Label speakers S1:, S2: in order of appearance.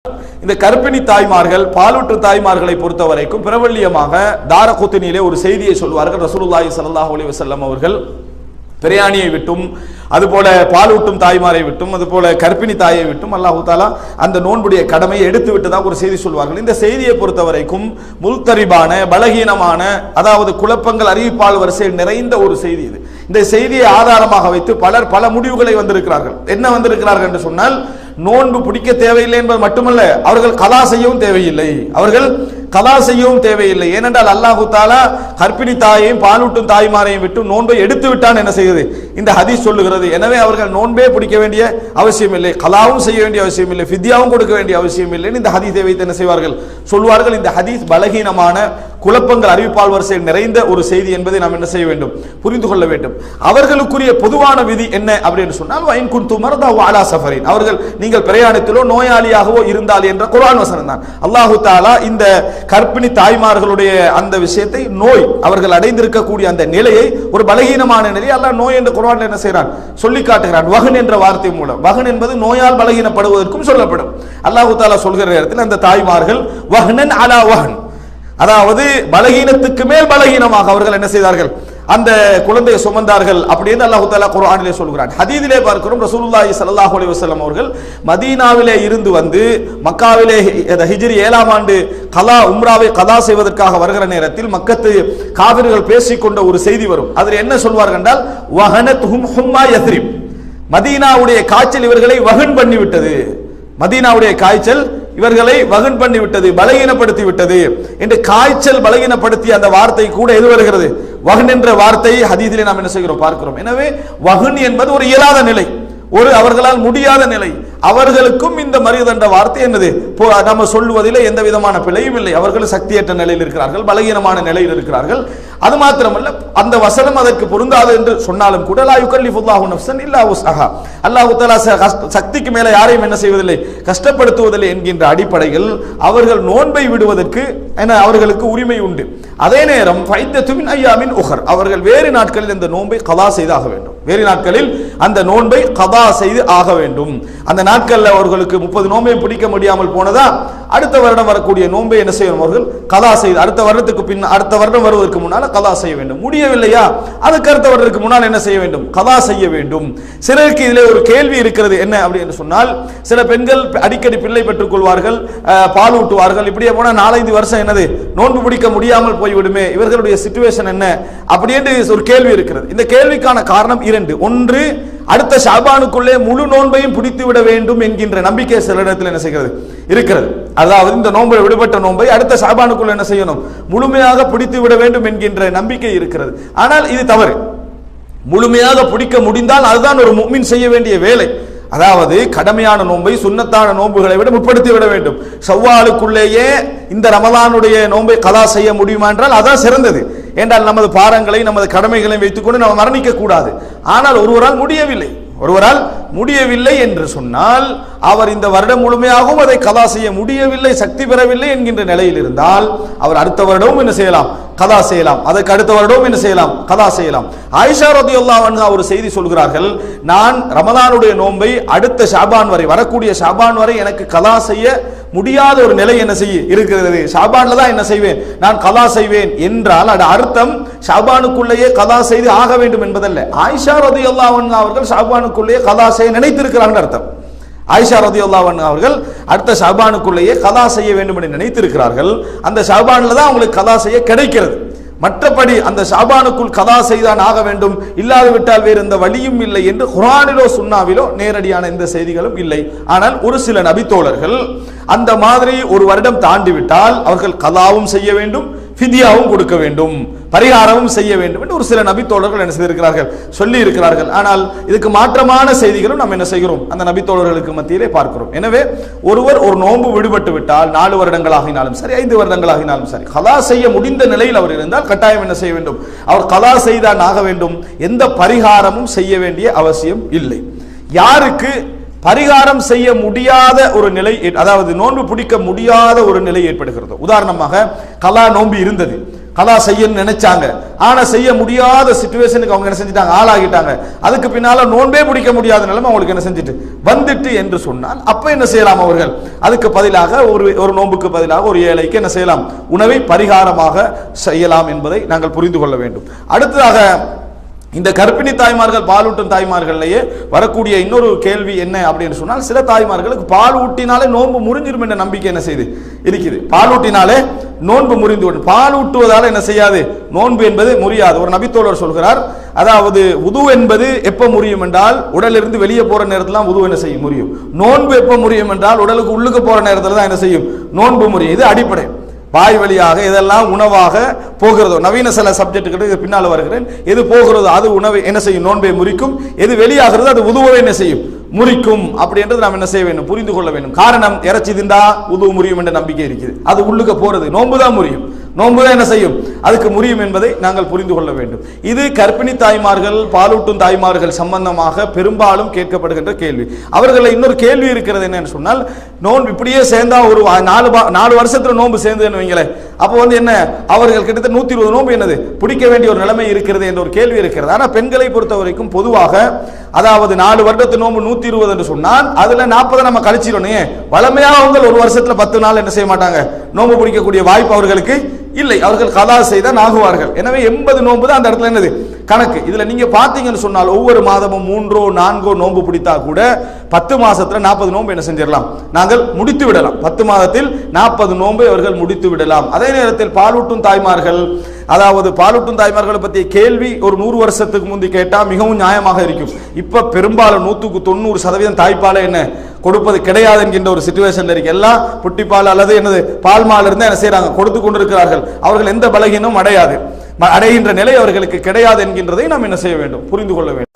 S1: இந்த கர்ப்பிணி தாய்மார்கள் பாலூற்று தாய்மார்களை பொறுத்த வரைக்கும் பிரபல்யமாக தாரகுத்னியிலே ஒரு செய்தியை சொல்வார்கள். ரசூலுல்லாஹி ஸல்லல்லாஹு அலைஹி வஸல்லம் அவர்கள் பிரயாணியை விட்டும் அதுபோல பாலூட்டும் தாய்மாரை விட்டும் அதுபோல கர்ப்பிணி தாயை விட்டும் அல்லாஹு தாலா அந்த நோன்புடைய கடமையை எடுத்து விட்டதாக ஒரு செய்தி சொல்வார்கள். இந்த செய்தியை பொறுத்த வரைக்கும் முல்தரிபான பலகீனமான அதாவது குழப்பங்கள் அறிவிப்பால் வரிசையில் நிறைந்த ஒரு செய்தி இது. இந்த செய்தியை ஆதாரமாக வைத்து பலர் பல முடிவுகளை வந்திருக்கிறார்கள். என்ன வந்திருக்கிறார்கள் என்று சொன்னால், நோன்பு பிடிக்க தேவையில்லை என்பது மட்டுமல்ல, அவர்கள் கலா செய்யவும் தேவையில்லை. ஏனென்றால் அல்லாஹு தாலா கர்ப்பிணி தாயையும் பாலூட்டும் தாய்மாரையும் விட்டு நோன்பை எடுத்து விட்டான் என்ன செய்கிறது இந்த ஹதீஸ் சொல்லுகிறது. எனவே அவர்கள் நோன்பே பிடிக்க வேண்டிய அவசியம் இல்லை, கலாவும் செய்ய வேண்டிய அவசியம் இல்லை, ஃபித்யாவும் கொடுக்க வேண்டிய அவசியம் இல்லை. இந்த ஹதீஸை வைத்து என்ன செய்வார்கள் சொல்வார்கள். இந்த ஹதீஸ் பலகீனமான குழப்பங்கள் அறிவிப்பால் வரிசையில் நிறைந்த ஒரு செய்தி என்பதை நாம் என்ன செய்ய வேண்டும், புரிந்து கொள்ள வேண்டும். அவர்களுக்குரிய பொதுவான விதி என்ன அப்படின்னு சொன்னால், வயின் குன்து மர்தா வ அலா சஃபரின், அவர்கள் நீங்கள் பிரயாணத்திலோ நோயாளியாகவோ இருந்தால் என்ற குர்ஆன் வசனம் தான். அல்லாஹு தஆலா இந்த கர்ப்பிணி தாய்மார்களுடைய அந்த விஷயத்தை, நோய் அவர்கள் அடைந்திருக்கக்கூடிய அந்த நிலையை, ஒரு பலகீனமான நிலையை அல்லாஹ் நோய் என்ற குர்ஆன்ல என்ன செய்றான் சொல்லி காட்டுகிறான். வஹன் என்ற வார்த்தை மூலம். வஹன் என்பது நோயால் பலகீனப்படுவதற்கும் சொல்லப்படும். அல்லாஹு தஆலா சொல்கிற நேரத்தில் அந்த தாய்மார்கள் வஹ்னன் அலா வஹன், அதாவது பலகீனத்துக்கு மேல் பலகீனமாக அவர்கள் என்ன செய்தார்கள், அந்த குழந்தையை சுமந்தார்கள் அப்படின்னு அல்லாஹ் தஆலா குர்ஆனிலே சொல்கிறான். ஹதீஸிலே பார்க்கிறோம், ரசூலுல்லாஹி ஸல்லல்லாஹு அலைஹி வஸல்லம் அவர்கள் மதீனாவிலே இருந்து வந்து மக்காவிலே ஹிஜ்ரி 7ஆம் ஆண்டு உம்ராவை கதா செய்வதற்காக வருகிற நேரத்தில் மக்கத்து காபிர்கள் பேசிக்கொண்ட ஒரு செய்தி வரும். அதில் என்ன சொல்வார்கள் என்றால், வஹனத்ஹும் ஹும்மா யத்ரிப், மதீனாவுடைய காய்ச்சல் இவர்களை வகன் பண்ணிவிட்டது, மதீனாவுடைய காய்ச்சல் இவர்களை வகன் பண்ணிவிட்டது, பலகீனப்படுத்தி விட்டது என்று காய்ச்சல் பலகீனப்படுத்திய அந்த வார்த்தை கூட எது வருகிறது, வகன் என்ற வார்த்தையை ஹதீஸிலே நாம் என்ன செய்கிறோம் பார்க்கிறோம். எனவே வகன் என்பது ஒரு இயலாத நிலை, ஒரு அவர்களால் முடியாத நிலை. அவர்களுக்கும் இந்த மரிதண்ட வார்த்தை என்னது, நம்ம சொல்லுவதில் எந்த விதமான பிழையும் இல்லை. அவர்கள் சக்தியற்ற நிலையில் இருக்கிறார்கள், பலகீனமான நிலையில் இருக்கிறார்கள். அது மாத்திரமல்ல, அந்த வசனம் அதற்கு பொருந்தாது என்று சொன்னாலும் கூட, லா யுகல்லிஃபுல்லாஹு நஃப்ஸன் இல்லா வுஸ்அஹா, அல்லாஹ் தஆலா சக்திக்கு மேலே யாரையும் என்ன செய்வதில்லை, கஷ்டப்படுத்துவதில்லை என்கின்ற அடிப்படையில் அவர்கள் நோன்பை விடுவதற்கு அவர்களுக்கு உரிமை உண்டு. அதே நேரம் ஃபைத்தத்து மின் அய்யாமின் உஹர், அவர்கள் வேறு நாட்களில் இந்த நோன்பை கதா செய்து ஆக வேண்டும். வேறு நாட்களில் அந்த நோன்பை கதா செய்து ஆக வேண்டும். அந்த நாட்களில் அவர்களுக்கு 30 நோன்பை பிடிக்க முடியாமல் போனதா, அடுத்த வருடம் வரக்கூடிய நோன்பை என்ன செய்யணும், அவர்கள் கதா செய்து அடுத்த வருடத்துக்கு பின் அடுத்த வருடம் வருவதற்கு முன்னால் கதா செய்ய வேண்டும். முடியவில்லையா, அதுக்கு அடுத்த வருடத்துக்கு முன்னால் என்ன செய்ய வேண்டும், கதா செய்ய வேண்டும். சிலருக்கு இதிலே ஒரு கேள்வி இருக்கிறது. என்ன அப்படின்னு சொன்னால், சில பெண்கள் அடிக்கடி பிள்ளை பெற்றுக் கொள்வார்கள், பால் ஊட்டுவார்கள், இப்படியே போனா 4-5 வருஷம் என்னது நோன்பு பிடிக்க முடியாமல் போய்விடுமே, இவர்களுடைய சிச்சுவேஷன் என்ன அப்படி என்று ஒரு கேள்வி இருக்கிறது. இந்த கேள்விக்கான காரணம் 2. ஒன்று, அடுத்த ஷாபானுக்குள்ளே முழு நோன்பையும் பிடித்து விட வேண்டும் என்கின்ற நம்பிக்கை சில இடத்தில் என்ன செய்கிறது இருக்கிறது. அதாவது இந்த நோன்பை, விடுபட்ட நோன்பை அடுத்த ஷாபானுக்குள்ள என்ன செய்யணும், முழுமையாக பிடித்து விட வேண்டும் என்கின்ற நம்பிக்கை இருக்கிறது. ஆனால் இது தவறு. முழுமையாக பிடிக்க முடிந்தால் அதுதான் ஒரு முஃமின் செய்ய வேண்டிய வேலை. அதாவது கடமையான நோன்பை சுன்னத்தான நோன்புகளை விட முற்படுத்தி விட வேண்டும். ஷவ்வாலுக்குள்ளேயே இந்த ரமலானுடைய நோன்பை கதா செய்ய முடியுமா என்றால் அதான் சிறந்தது. என்றால் நமது பாரங்களை நமது கடமைகளை வைத்துக்கொண்டு நாம் மரணிக்க கூடாது. ஆனால் ஒருவரால் முடியவில்லை என்று சொன்னால், அவர் இந்த வருடம் முழுமையாகவும் அதை கதா செய்ய முடியவில்லை, சக்தி பெறவில்லை என்கின்ற நிலையில் இருந்தால், அவர் அடுத்த வருடமும் என்ன செய்யலாம், கதா செய்யலாம். அதற்கு அடுத்த வருடமும் என்ன செய்யலாம், கதா செய்யலாம். ஆயிஷா ரலியல்லாஹு அன்ஹா ஒரு செய்தி சொல்கிறார்கள், நான் ரமலானுடைய நோன்பை அடுத்த ஷாபான் வரை, வரக்கூடிய ஷாபான் வரை எனக்கு கதா செய்ய முடியாத ஒரு நிலை என்ன செய்ய இருக்கிறது, ஷாபான்ல தான் என்ன செய்வேன், நான் கதா செய்வேன் என்றால் அது அர்த்தம் ஷாபானுக்குள்ளேயே கதா செய்து ஆக வேண்டும் என்பதல்ல. ஆயிஷா ரலியல்லாஹு அன்ஹா அவர்கள் ஷாபானுக்குள்ளேயே கதா செய்ய நினைத்திருக்கிறார்கள் அர்த்தம். ஆயிஷா ரலியல்லாஹு அன்ஹா அவர்கள் அடுத்த ஷாபானுக்குள்ளேயே கதா செய்ய வேண்டும் என்று நினைத்திருக்கிறார்கள். அந்த ஷாபான்ல தான் அவங்களுக்கு கதா செய்ய கிடைக்கிறது. மற்றபடி அந்த ஷாபானுக்குள் கதா செய்தான் ஆக வேண்டும், இல்லாது விட்டால் வேறு எந்த வழியும் இல்லை என்று குர்ஆனிலோ சுன்னாவிலோ நேரடியான இந்த செய்திகளும் இல்லை. ஆனால் ஒரு சில நபித்தோழர்கள் அந்த மாதிரி ஒரு வருடம் தாண்டி விட்டால் அவர்கள் கதாவும் செய்ய வேண்டும், ஃபித்யாவும் கொடுக்க வேண்டும், பரிகாரமும் செய்ய வேண்டும் என்று ஒரு சில நபித்தோழர்கள் என்ன செய்திருக்கிறார்கள், சொல்லி இருக்கிறார்கள். ஆனால் இதுக்கு மாற்றமான செய்திகளும் நாம் என்ன செய்கிறோம், அந்த நபித்தோழர்களுக்கு மத்தியிலே பார்க்கிறோம். எனவே ஒருவர் ஒரு நோன்பு விடுபட்டு விட்டால் 4 வருடங்களாகினாலும் சரி, 5 வருடங்களாகினாலும் சரி, கதா செய்ய முடிந்த நிலையில் அவர் இருந்தால் கட்டாயம் என்ன செய்ய வேண்டும், அவர் கதா செய்தான் ஆக வேண்டும். எந்த பரிகாரமும் செய்ய வேண்டிய அவசியம் இல்லை. யாருக்கு பரிகாரம் செய்ய முடியாத ஒரு நிலை, அதாவது நோன்பு பிடிக்க முடியாத ஒரு நிலை ஏற்படுகிறது, உதாரணமாக கலா நோன்பு இருந்தது, கலா செய்யணும்னு நினைச்சாங்க, ஆனா செய்ய முடியாத சிச்சுவேஷனுக்கு அவங்க என்ன செஞ்சிட்டாங்க, ஆளாகிட்டாங்க. அதுக்கு பின்னால நோன்பே பிடிக்க முடியாத நிலைமை அவங்களுக்கு என்ன செஞ்சுட்டு வந்துட்டு என்று சொன்னால் அப்ப என்ன செய்யலாம், அவர்கள் அதுக்கு பதிலாக ஒரு நோன்புக்கு பதிலாக ஒரு ஏழைக்கு என்ன செய்யலாம், உணவை பரிகாரமாக செய்யலாம் என்பதை நாங்கள் புரிந்து கொள்ள வேண்டும். அடுத்ததாக இந்த கர்ப்பிணி தாய்மார்கள், பாலூட்டும் தாய்மார்கள்லயே வரக்கூடிய இன்னொரு கேள்வி என்ன அப்படின்னு சொன்னால், சில தாய்மார்களுக்கு பால் ஊட்டினாலே நோன்பு முறிஞ்சிரும் என்ற நம்பிக்கை என்ன செய்து இருக்குது. பால் ஊட்டினாலே நோன்பு முறிந்து விடும். பால் ஊட்டுவதால என்ன செய்யாது, நோன்பு என்பது முறியாது. ஒரு நபித்தோழர் சொல்கிறார், அதாவது உது என்பது எப்ப முறியும் என்றால் உடலிருந்து வெளியே போற நேரத்துல உது என்ன செய்யும், முறியும். நோன்பு எப்ப முறியும் என்றால் உடலுக்கு உள்ளுக்கு போற நேரத்துல தான் என்ன செய்யும், நோன்பு முறியும். இது அடிப்படை. வாய் வழியாக இதெல்லாம் உணவாக போகிறதோ, நவீன சில சப்ஜெக்டுக்கு பின்னால வருகிறேன், எது போகிறதோ அது உணவை என்ன செய்யும், நோன்பை முறிக்கும். எது வெளியாகிறது அது உதுவை என்ன செய்யும், முறிக்கும். அப்படி என்றது நாம் என்ன செய்ய வேண்டும், புரிந்து கொள்ள வேண்டும். காரணம், இறைச்சி திண்டா உது முறியும் என்ற நம்பிக்கை இருக்குது. அது உள்ளுக்கு போறது, நோன்பு தான் முறியும். நோன்பு தான் என்ன செய்யும், அதுக்கு முறியும் என்பதை நாங்கள் புரிந்து கொள்ள வேண்டும். இது கர்ப்பிணி தாய்மார்கள், பாலூட்டும் தாய்மார்கள் சம்பந்தமாக பெரும்பாலும் கேட்கப்படுகின்ற கேள்வி. அவர்களை இன்னொரு கேள்வி இருக்கிறது என்னன்னு சொன்னால், நோன்பு இப்படியே சேர்ந்தா ஒரு 4 வருஷத்துல நோன்பு சேர்ந்துன்னு வைங்களேன், அப்போ என்ன அவர்கள் கிட்டத்தட்ட 120 நோன்பு என்னது பிடிக்க வேண்டிய ஒரு நிலைமை இருக்கிறது என்ற ஒரு கேள்வி இருக்கிறது. ஆனா பெண்களை பொறுத்த வரைக்கும் பொதுவாக அதாவது 4 வருடத்து நோன்பு 120 என்று சொன்னால் அதுல 40 நம்ம கழிச்சிடணும். வளமையா அவங்க ஒரு வருஷத்துல 10 நாள் என்ன செய்ய மாட்டாங்க, நோன்பு பிடிக்கக்கூடிய வாய்ப்பு அவர்களுக்கு இல்லை. அவர்கள் கலா செய்தான் ஆகுவார்கள். எனவே 80 நோன்பு தான் அந்த இடத்துல என்னது கணக்கு. இதுல நீங்க பாத்தீங்கன்னு சொன்னால் ஒவ்வொரு மாதமும் 3 4 நோன்பு பிடித்தா கூட 10 மாசத்துல 40 நோன்பு என்ன செஞ்சிடலாம், நாங்கள் முடித்து விடலாம். 10 மாதத்தில் 40 நோன்பை அவர்கள் முடித்து விடலாம். அதே நேரத்தில் பாலூட்டும் தாய்மார்கள், அதாவது பாலூட்டும் தாய்மார்களை பற்றிய கேள்வி ஒரு 100 வருஷத்துக்கு முந்தி கேட்டா மிகவும் நியாயமாக இருக்கும். இப்ப பெரும்பாலும் 100% தாய்ப்பாலை என்ன கொடுப்பது கிடையாது என்கின்ற ஒரு சிச்சுவேஷன்ல இருக்கு. எல்லாம் புட்டிப்பால் அல்லது என்னது பால்மால் இருந்து என்ன செய்யறாங்க, கொடுத்து கொண்டிருக்கிறார்கள். அவர்கள் எந்த பலகீனமும் அடைகின்ற நிலை அவர்களுக்கு கிடையாது என்கின்றதை நாம் என்ன செய்ய வேண்டும், புரிந்து கொள்ள வேண்டும்.